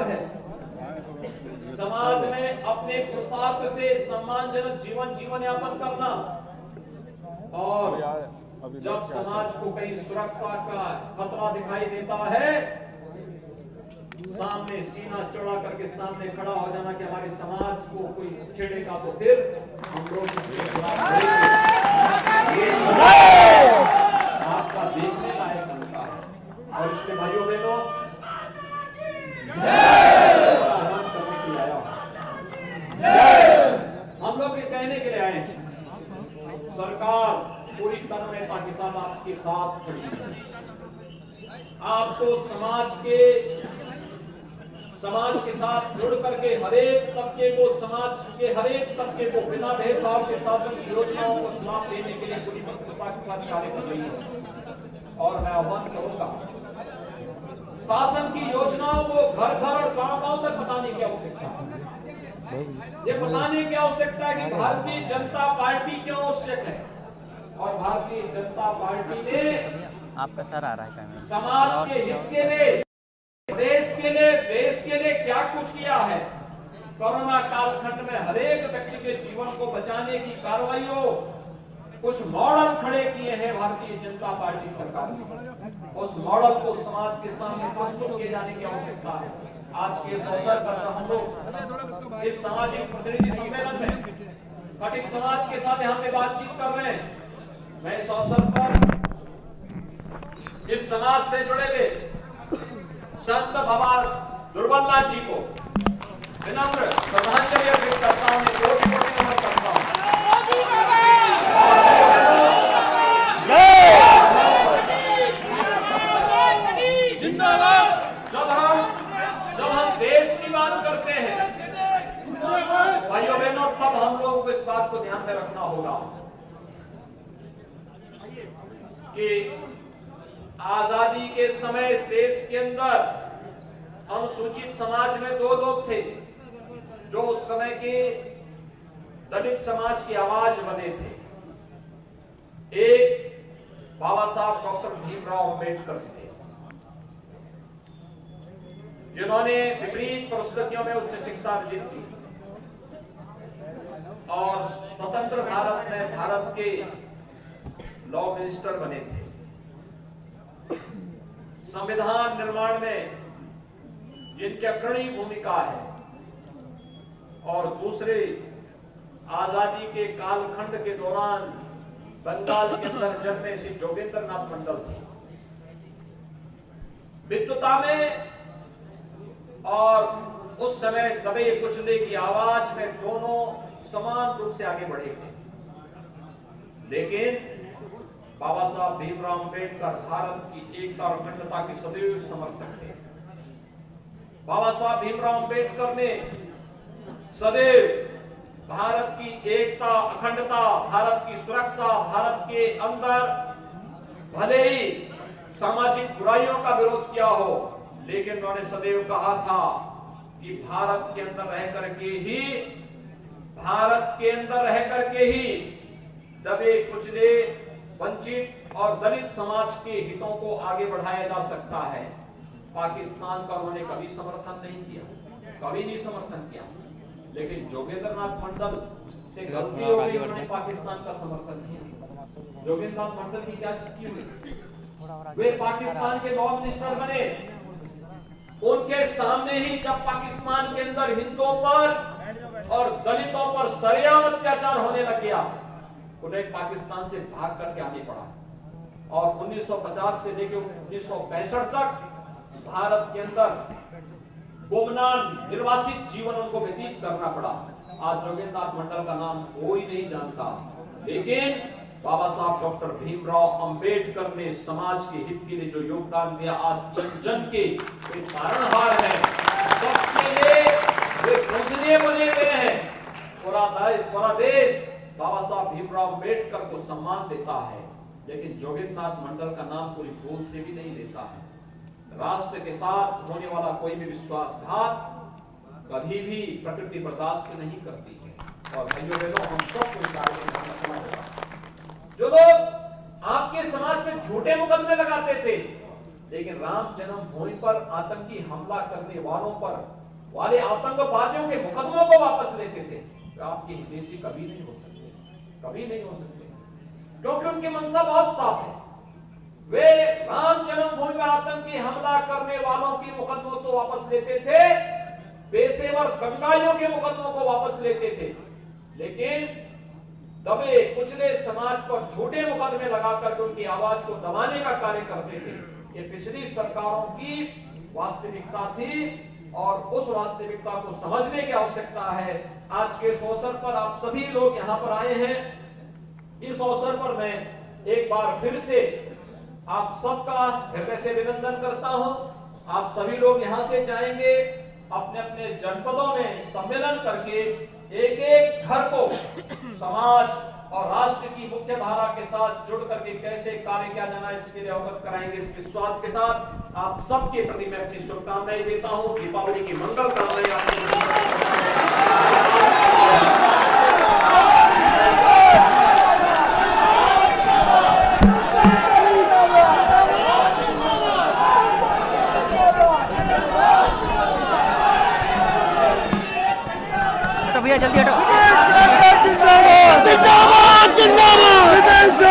अधिकार है समाज में अपने पुरुषार्थ से सम्मानजनक जीवन जीवन यापन करना। और जब समाज को कहीं सुरक्षा का खतरा दिखाई देता है, सामने सीना चौड़ा करके सामने खड़ा हो जाना कि हमारे समाज को कोई छेड़ेगा तो फिर हम लोग आपका देखने लायक होता है। और इसके भाइयों बहनों हम लोग ये कहने के लिए आए हैं, सरकार पूरी तन्मयता के साथ आपके साथ खड़ी है। आपको समाज के साथ जुड़ करके हरेक तबके को, समाज के हरेक तबके को बिना भेदभाव के शासन की योजनाओं को लाभ देने के लिए पूरी तत्परता के साथ कार्य कर रही है। और मैं आह्वान करूंगा, शासन की योजनाओं को घर घर और गांव गांव तक बताने की आवश्यकता है। ये बताने की आवश्यकता है कि भारतीय जनता पार्टी क्यों आवश्यक है। और भारतीय जनता पार्टी ने आपका सर आ रहा है समाज के हित के लिए, देश के लिए क्या कुछ किया है। कोरोना कालखंड में हरेक व्यक्ति के जीवन को बचाने की कार्रवाइयों कुछ मॉडल खड़े किए हैं भारतीय जनता पार्टी सरकार ने। उस मॉडल को समाज के सामने प्रस्तुत किए जाने की आवश्यकता है। आज के इस अवसर पर हम लोग इस सामाजिक प्रतिनिधि सम्मेलन में कटिक समाज के साथ यहाँ पे बातचीत कर रहे हैं। मैं इस अवसर पर इस समाज से जुड़े हुए संत बाबा दुर्बलनाथ जी को विनम्र श्रद्धांजलि अर्पित करता हूं, कोटि कोटि नमन करता हूं। जब हम देश की बात करते हैं भाइयों बहनों, तब हम लोगों को इस बात को ध्यान में रखना होगा कि आजादी के समय इस देश के अंदर अनुसूचित समाज में दो लोग थे जो उस समय के दलित समाज की आवाज बने थे। एक बाबा साहब डॉक्टर भीमराव अंबेडकर थे, जिन्होंने विपरीत परिस्थितियों में उच्च शिक्षा अर्जित की और स्वतंत्र भारत में भारत के लॉ मिनिस्टर बने थे। संविधान निर्माण में जिनकी अग्रणी भूमिका है। और दूसरे आजादी के कालखंड के दौरान बंगाल के अंदर जन्मे श्री जोगेंद्र नाथ मंडल थे। विद्वता में और उस समय दबे कुचले की आवाज में दोनों समान रूप से आगे बढ़े थे। लेकिन बाबा साहब भीमराव अंबेडकर भारत की एकता और अखंडता के सदैव समर्थक थे। बाबा साहब भीमराव अंबेडकर ने सदैव भारत की एकता, अखंडता, भारत की सुरक्षा, भारत के अंदर भले ही सामाजिक बुराइयों का विरोध किया हो, लेकिन उन्होंने सदैव कहा था कि भारत के अंदर रह करके ही दबे कुचले, वंचित और दलित समाज के हितों को आगे बढ़ाया जा सकता है। पाकिस्तान का उन्होंने कभी समर्थन नहीं किया, कभी नहीं समर्थन किया। लेकिन जोगेंद्र नाथ मंडल से गलती हो गई, उन्होंने पाकिस्तान का समर्थन किया। जोगेंद्र नाथ मंडल की क्या स्थिति हुई? वे पाकिस्तान के लॉ मिनिस्टर बने। उनके सामने ही जब पाकिस्तान के अंदर हिंदुओं पर और दलितों पर सरेआम अत्याचार होने लग गया, उन्हें पाकिस्तान से भाग करके आने पड़ा। और 1950 से लेकर 1965 तक भारत के अंदर गुमनाम निर्वासित जीवन उनको व्यतीत करना पड़ा। आज जोगेंद्र नाथ मंडल का नाम कोई नहीं जानता, लेकिन बाबा साहब डॉक्टर भीमराव अंबेडकर ने समाज के हित के लिए जो योगदान दिया, आज जन जन के तारणहार है, सबके लिए वे पूजनीय बने हुए हैं। पूरा देश बाबा साहब भीमराव अंबेडकर को सम्मान देता है, लेकिन जोगेंद्र नाथ मंडल का नाम कोई भूल से भी नहीं लेता है। राष्ट्र के साथ होने वाला कोई भी विश्वासघात कभी भी प्रकृति बर्दाश्त नहीं करती है। और भाइयों बहनों, हम सबको इस बारे में ध्यान रखना होगा। जो लोग आपके समाज में झूठे मुकदमे लगाते थे, लेकिन राम जन्मभूमि पर आतंकी हमला करने वाले आतंकवादियों के मुकदमों को वापस लेते थे। तो आपके हितैषी कभी नहीं हो सकते, कभी नहीं हो सकते, क्योंकि उनकी मंशा बहुत साफ है। वे राम जन्मभूमि पर आतंकी हमला करने वालों की मुकदमों तो वापस लेते थे, पेशेवर दंगाइयों के मुकदमों को वापस लेते थे, लेकिन दबे कुचले समाज पर झूठे मुकदमे लगाकर उनकी आवाज को दबाने का कार्य करते थे। ये पिछली सरकारों की वास्तविकता थी और उस वास्तविकता को समझने की आवश्यकता है। आज के इस अवसर पर आप सभी लोग यहां पर आए हैं। इस अवसर पर मैं एक बार फिर से आप सबका हृदय से अभिनंदन करता हूं। आप सभी लोग यहां से जाएंगे, अपने अपने जनपदों में सम्मेलन करके एक एक घर को समाज और राष्ट्र की मुख्य धारा के साथ जुड़ करके कैसे कार्य किया जाना है इसके लिए अवगत कराएंगे। इस विश्वास के साथ आप सबके प्रति मैं अपनी शुभकामनाएं देता हूं। दीपावली की मंगल कामनाएं भैया जल्दी हटो। जिंदाबाद जिंदाबाद जिंदाबाद